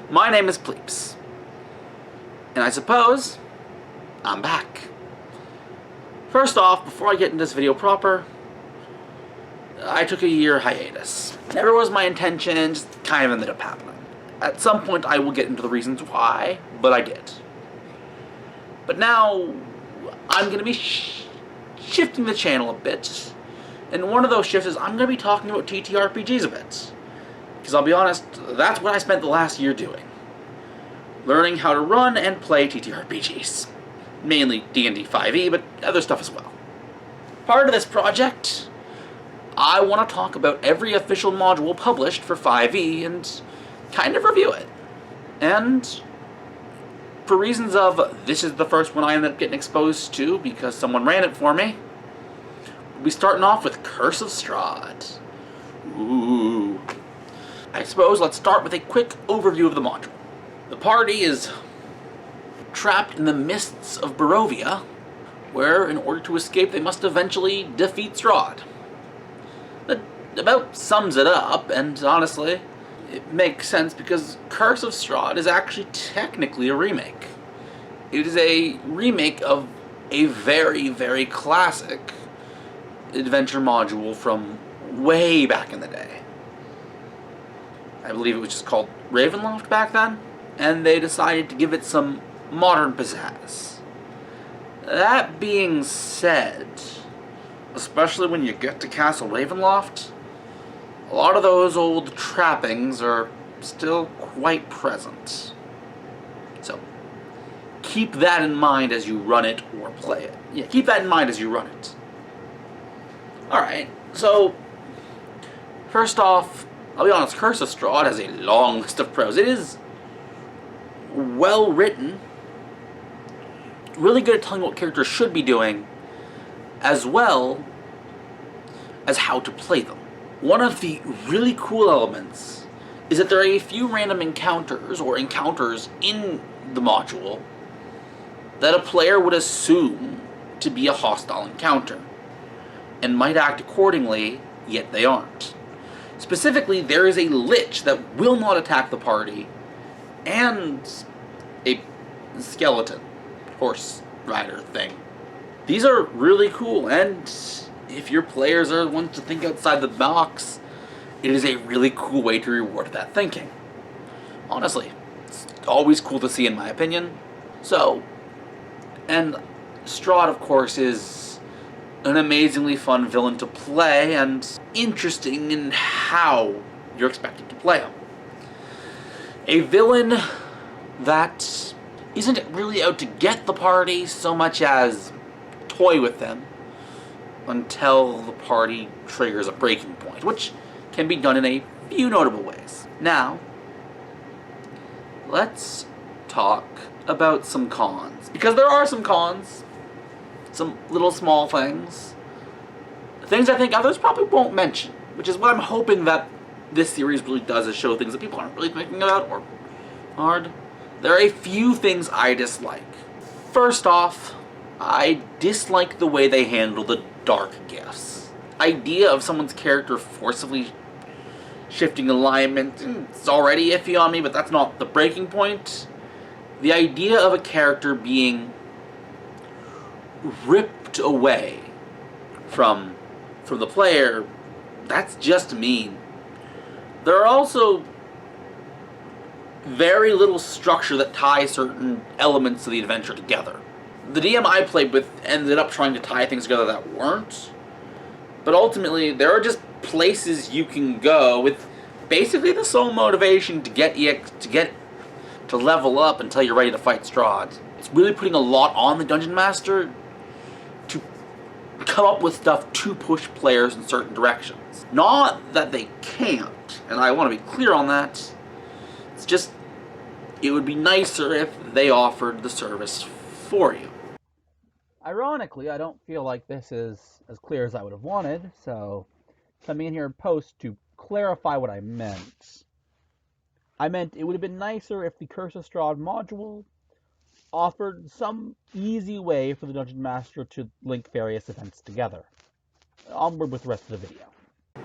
My name is Pleeps, and I suppose I'm back. First off, before I get into this video proper, I took a year hiatus. Never was my intention, just kind of ended up happening. At some point I will get into the reasons why, but I did. But now, I'm going to be shifting the channel a bit, and one of those shifts is I'm going to be talking about TTRPGs a bit. Because I'll be honest, that's what I spent the last year doing. Learning how to run and play TTRPGs. Mainly D&D 5e, but other stuff as well. Part of this project, I want to talk about every official module published for 5e and kind of review it. And for reasons of this is the first one I ended up getting exposed to because someone ran it for me, we'll be starting off with Curse of Strahd. Ooh. I suppose let's start with a quick overview of the module. The party is trapped in the mists of Barovia, where in order to escape they must eventually defeat Strahd. That about sums it up, and honestly, it makes sense because Curse of Strahd is actually technically a remake. It is a remake of a very, very classic adventure module from way back in the day. I believe it was just called Ravenloft back then, and they decided to give it some modern pizzazz. That being said, especially when you get to Castle Ravenloft, a lot of those old trappings are still quite present. So, keep that in mind as you run it or play it. Yeah, keep that in mind as you run it. Alright, so, first off, I'll be honest, Curse of Strahd has a long list of pros. It is well written, really good at telling what characters should be doing, as well as how to play them. One of the really cool elements is that there are a few random encounters, or encounters in the module, that a player would assume to be a hostile encounter, and might act accordingly, yet they aren't. Specifically, there is a lich that will not attack the party, and a skeleton horse rider thing. These are really cool, and if your players are ones to think outside the box, it is a really cool way to reward that thinking. Honestly, it's always cool to see in my opinion. So, and Strahd of course is an amazingly fun villain to play, and interesting in how you're expected to play him. A villain that isn't really out to get the party so much as toy with them until the party triggers a breaking point, which can be done in a few notable ways. Now, let's talk about some cons, because there are some cons. Some little small things. Things I think others probably won't mention, which is what I'm hoping that this series really does, is show things that people aren't really thinking about or hard. There are a few things I dislike. First off, I dislike the way they handle the dark gifts. Idea of someone's character forcibly shifting alignment, it's already iffy on me, but that's not the breaking point. The idea of a character being ripped away from the player, that's just mean. There are also very little structure that ties certain elements of the adventure together. The DM I played with ended up trying to tie things together that weren't, but ultimately there are just places you can go with basically the sole motivation to get to level up until you're ready to fight Strahd. It's really putting a lot on the Dungeon Master to come up with stuff to push players in certain directions. Not that they can't, and I want to be clear on that. It's just, it would be nicer if they offered the service for you. Ironically, I don't feel like this is as clear as I would have wanted, so coming in here and post to clarify what I meant. I meant it would have been nicer if the Curse of Strahd module offered some easy way for the Dungeon Master to link various events together. Onward with the rest of the video.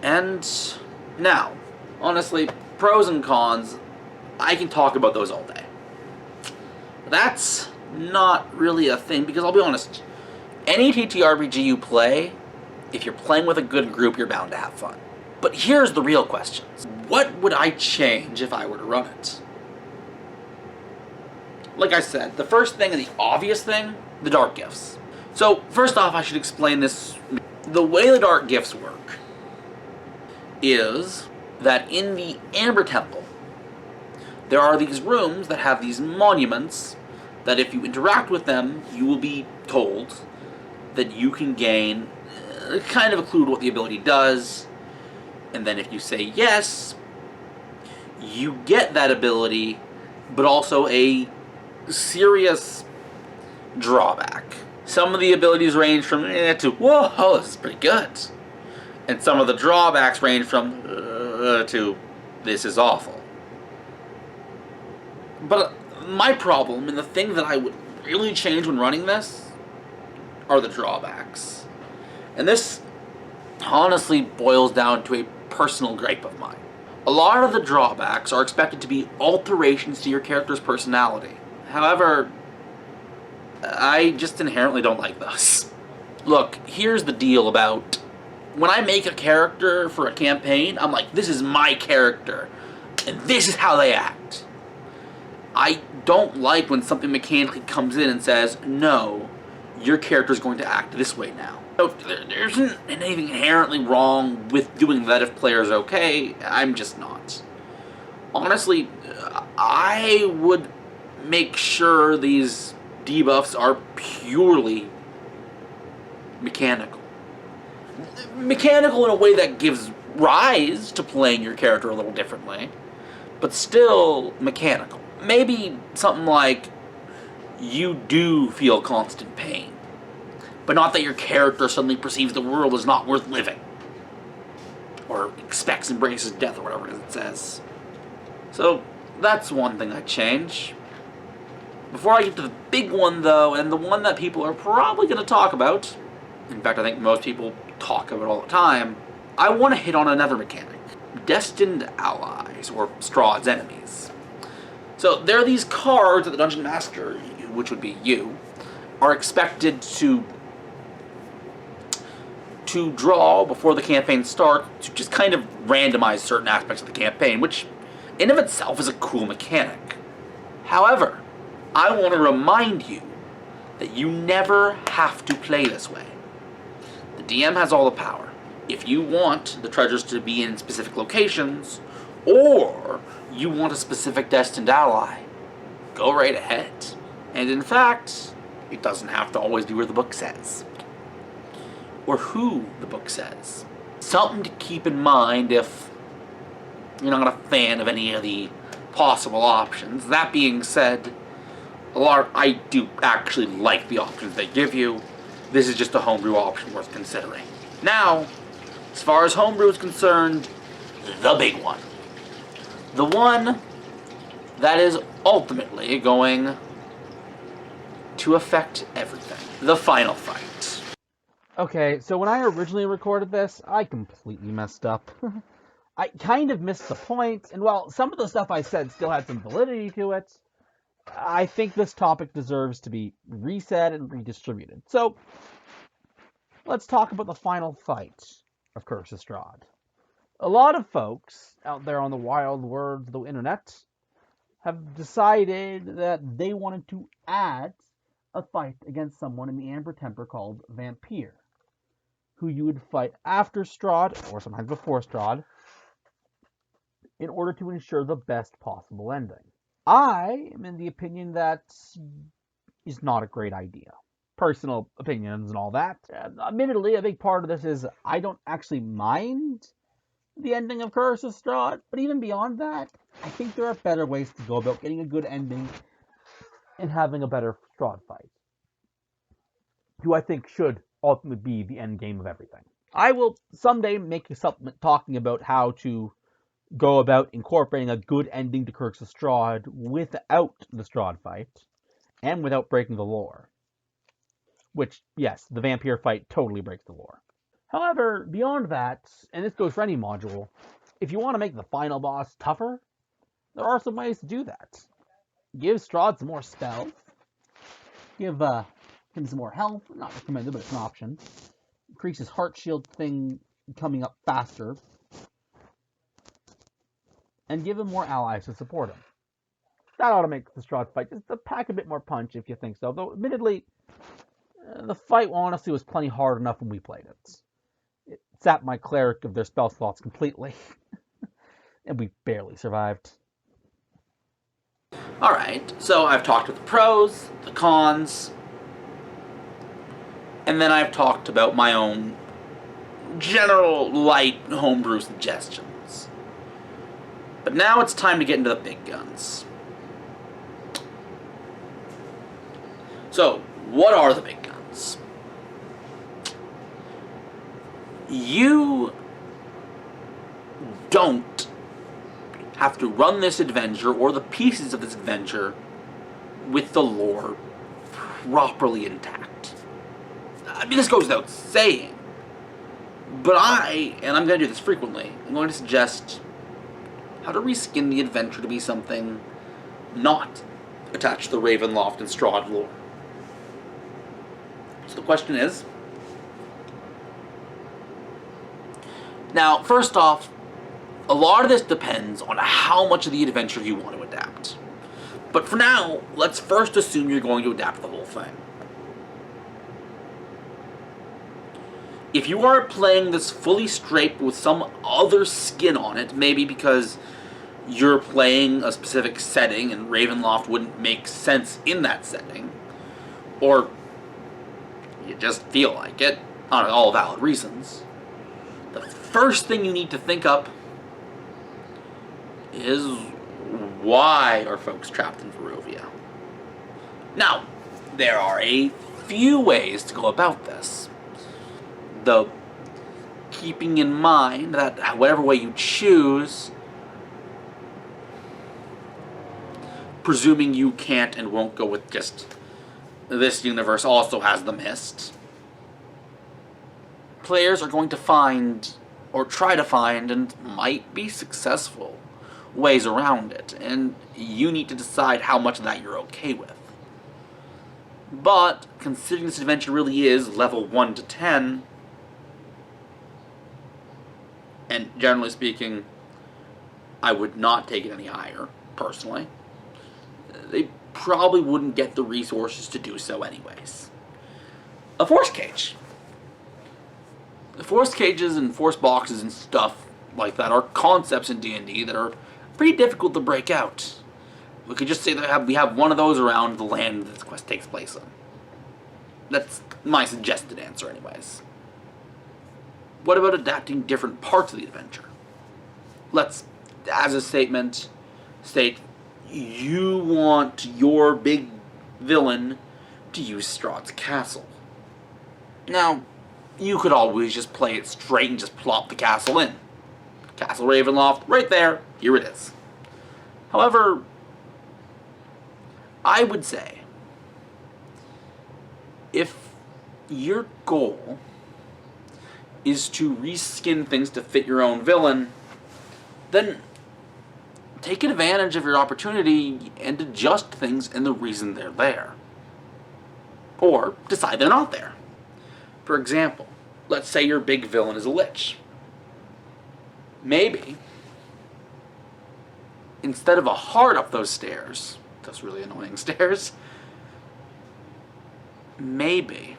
And now, honestly, pros and cons, I can talk about those all day. That's not really a thing, because I'll be honest, any TTRPG you play, if you're playing with a good group, you're bound to have fun. But here's the real question. What would I change if I were to run it? Like I said, the first thing and the obvious thing, the dark gifts. So, first off, I should explain this. The way the dark gifts work is that in the Amber Temple, there are these rooms that have these monuments that if you interact with them, you will be told that you can gain kind of a clue to what the ability does. And then if you say yes, you get that ability, but also a serious drawback. Some of the abilities range from to, whoa, this is pretty good. And some of the drawbacks range from to, this is awful. But my problem, and the thing that I would really change when running this, are the drawbacks. And this honestly boils down to a personal gripe of mine. A lot of the drawbacks are expected to be alterations to your character's personality. However, I just inherently don't like those. Look, here's the deal about when I make a character for a campaign, I'm like, this is my character, and this is how they act. I don't like when something mechanically comes in and says, no, your character's going to act this way now. So there isn't anything inherently wrong with doing that if players are okay. I'm just not. Honestly, I would make sure these debuffs are purely mechanical. Mechanical in a way that gives rise to playing your character a little differently, but still mechanical. Maybe something like, you do feel constant pain, but not that your character suddenly perceives the world as not worth living, or expects and embraces death, or whatever it says. So that's one thing I'd change. Before I get to the big one, though, and the one that people are probably going to talk about, in fact, I think most people talk about it all the time, I want to hit on another mechanic. Destined allies, or Strahd's enemies. So there are these cards that the Dungeon Master, which would be you, are expected to draw before the campaign starts to just kind of randomize certain aspects of the campaign, which in of itself is a cool mechanic. However, I want to remind you that you never have to play this way. The DM has all the power. If you want the treasures to be in specific locations, or you want a specific destined ally, go right ahead. And in fact, it doesn't have to always be where the book says, or who the book says. Something to keep in mind if you're not a fan of any of the possible options. That being said, I do actually like the options they give you. This is just a homebrew option worth considering. Now, as far as homebrew is concerned, the big one. The one that is ultimately going to affect everything. The final fight. Okay, so when I originally recorded this, I completely messed up. I kind of missed the point, and while some of the stuff I said still had some validity to it, I think this topic deserves to be reset and redistributed. So, let's talk about the final fight of Curse of Strahd. A lot of folks out there on the wild words of the internet have decided that they wanted to add a fight against someone in the Amber Temple called Vampire, who you would fight after Strahd, or sometimes before Strahd, in order to ensure the best possible ending. I am in the opinion that is not a great idea. Personal opinions and all that. Admittedly, a big part of this is I don't actually mind the ending of Curse of Strahd, but even beyond that, I think there are better ways to go about getting a good ending and having a better Strahd fight, who I think should ultimately be the end game of everything. I will someday make a supplement talking about how to go about incorporating a good ending to Curse of Strahd without the Strahd fight, and without breaking the lore. Which, yes, the Vampire fight totally breaks the lore. However, beyond that, and this goes for any module, if you want to make the final boss tougher, there are some ways to do that. Give Strahd some more spells. Give him some more health. Not recommended, but it's an option. Increase his heart shield thing coming up faster. And give him more allies to support him. That ought to make the Strahd fight just a pack a bit more punch if you think so. Though, admittedly, the fight honestly was plenty hard enough when we played it. It sapped my cleric of their spell slots completely. And we barely survived. Alright, so I've talked about the pros, the cons, and then I've talked about my own general light homebrew suggestions. But now it's time to get into the big guns. So, what are the big guns? You don't have to run this adventure, or the pieces of this adventure, with the lore properly intact. I mean, this goes without saying. But and I'm going to do this frequently, I'm going to suggest how to reskin the adventure to be something not attached to the Ravenloft and Strahd lore. So the question is... Now, first off, a lot of this depends on how much of the adventure you want to adapt. But for now, let's first assume you're going to adapt the whole thing. If you are playing this fully straight with some other skin on it, maybe because you're playing a specific setting and Ravenloft wouldn't make sense in that setting, or you just feel like it, on all valid reasons, the first thing you need to think up is, why are folks trapped in Barovia? Now, there are a few ways to go about this, though keeping in mind that whatever way you choose, presuming you can't and won't go with just this universe also has the Mist, players are going to find, or try to find, and might be successful, ways around it, and you need to decide how much of that you're okay with. But, considering this adventure really is level 1 to 10, and generally speaking, I would not take it any higher, personally, they probably wouldn't get the resources to do so anyways. A force cage. The force cages and force boxes and stuff like that are concepts in D&D that are pretty difficult to break out. We could just say that we have one of those around the land that this quest takes place in. That's my suggested answer anyways. What about adapting different parts of the adventure? Let's, as a statement, state you want your big villain to use Strahd's castle. Now, you could always just play it straight and just plop the castle in. Castle Ravenloft, right there, here it is. However, I would say, if your goal is to reskin things to fit your own villain, then take advantage of your opportunity and adjust things in the reason they're there. Or decide they're not there. For example, let's say your big villain is a lich. Maybe, instead of a heart up those stairs, those really annoying stairs, maybe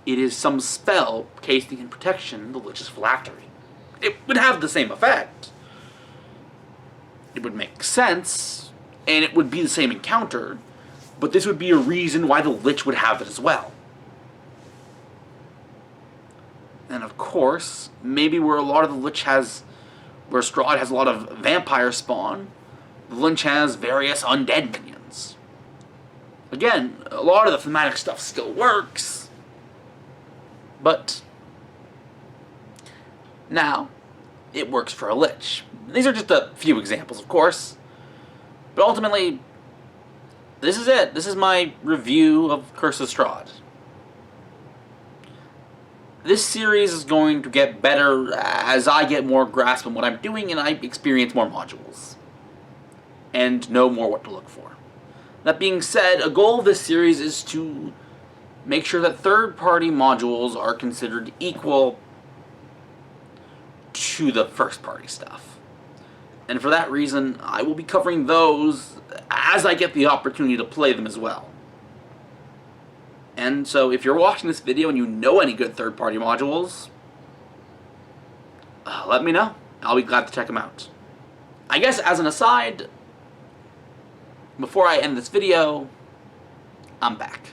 it is some spell casing in protection the lich's phylactery. It would have the same effect. It would make sense, and it would be the same encounter, but this would be a reason why the lich would have it as well. And of course, maybe where a lot of the lich has, where Strahd has a lot of vampire spawn, the lich has various undead minions. Again, a lot of the thematic stuff still works, but now it works for a lich. These are just a few examples, of course, but ultimately, this is it. This is my review of Curse of Strahd. this series is going to get better as I get more grasp on what I'm doing and I experience more modules. And know more what to look for. That being said, a goal of this series is to make sure that third-party modules are considered equal to the first-party stuff. And for that reason, I will be covering those as I get the opportunity to play them as well. And so, if you're watching this video and you know any good third-party modules, let me know. I'll be glad to check them out. I guess as an aside, before I end this video, I'm back.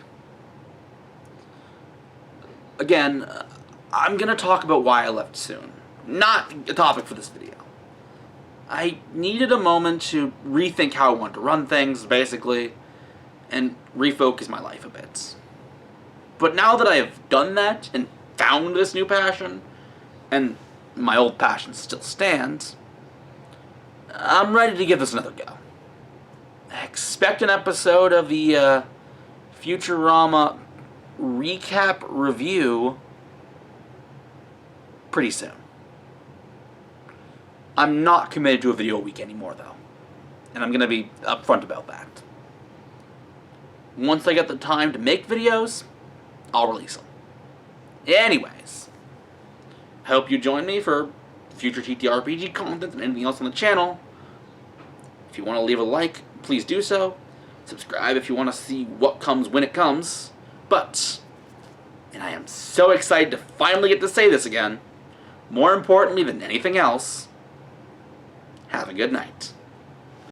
Again, I'm going to talk about why I left soon. Not a topic for this video. I needed a moment to rethink how I want to run things, basically, and refocus my life a bit. But now that I have done that and found this new passion, and my old passion still stands, I'm ready to give this another go. Expect an episode of the Futurama recap review pretty soon. I'm not committed to a video a week anymore, though. And I'm going to be upfront about that. Once I get the time to make videos, I'll release them. Anyways, I hope you join me for future TTRPG content and anything else on the channel. If you want to leave a like, please do so. Subscribe if you want to see what comes when it comes. But, and I am so excited to finally get to say this again, more importantly than anything else, have a good night.